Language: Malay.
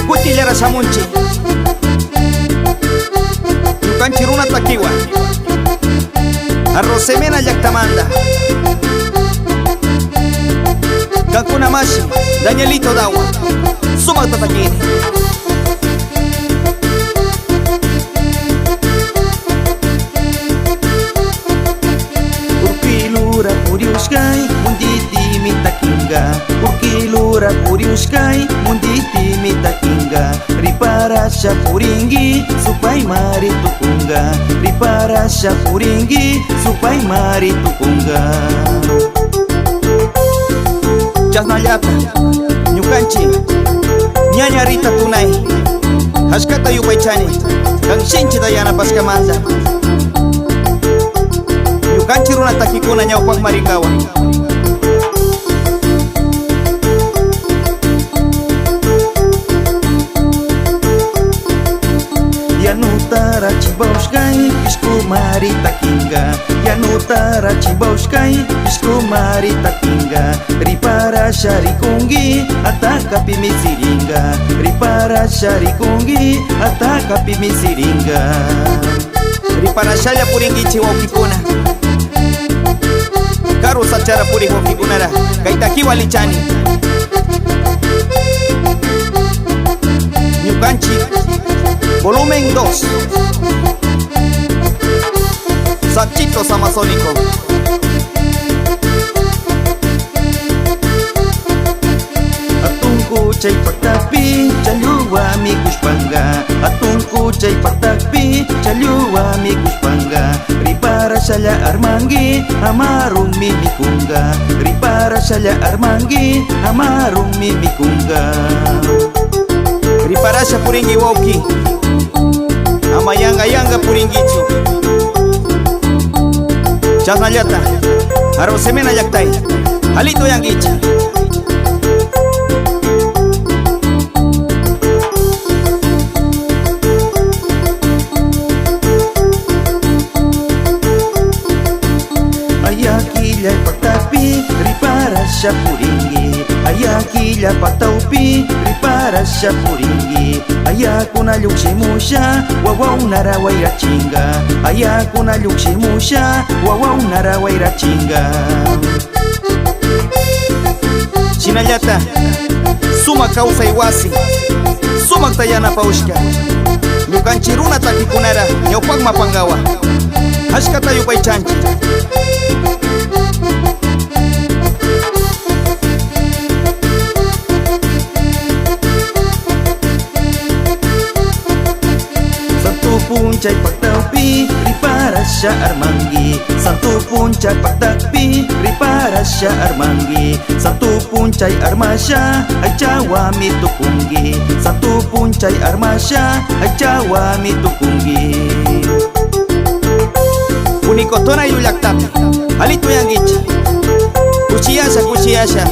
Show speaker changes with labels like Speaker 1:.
Speaker 1: Kutilera samunchi Yukanchiruna takiwa Arrosemena yaktamanda Kankuna mashi Danielito dawa Suma tatakini Urkilura puriushkai Munditi mitakinga Urkilura puriushkai Munditi mitakinga Riparasha puringi Supai mari tukunga Riparasha puringi Supai mari tukunga Chasnallata Ñukanchi Ñañarita tunay Hashkata yupaychani Kanshinchi dayana paskamanda Ñukanchi runa takikuna ñawpak maringawa Yanutara chibaushkai Ishku marita kinga Yanutara chibaushkai Ishku marita kinga Ripara sharikungi Ataka pimisiringa Ripara sharikungi Ataka pimisiringa Ripara shaya puringi chiwakikuna Karu sachara puri wakikunara Kaitakiwa lichani Ñukanchi Volumen 2 Sanchitos Amazónico Atunku chay patapi Chalyuwa mi kushpanga Atunku chay patapi Chalyuwa mi kushpanga Ripara shaya armangi Amarung mi mikunga Ripara shaya armangi Amarung mi mikunga Riparasha puringi woki Amayanga puringichu Chasnallata Arrosemena yaktai Halito yangicha Ayakilla patapi Riparasha puringi Ayakilla pataupi Riparasha puringi Ayakuna llukshimusha Wawaunara wairachinga Ayakuna llukshimusha Wawaunara wairachinga Chinallata Suma causa iwasi Suma tayana paushka Ñukanchiruna takikunara Ñawpak mapangawa Hashkata yupaychanchi Punchay pataupi Riparasha armangi Santu punchay pataupi Riparasha armangi Santu punchay armasha Aichawa mi tukungi Santu punchay armasha Aichawa mi tukungi Unikotona yulaktapi Halito yangicha Kuchiyasha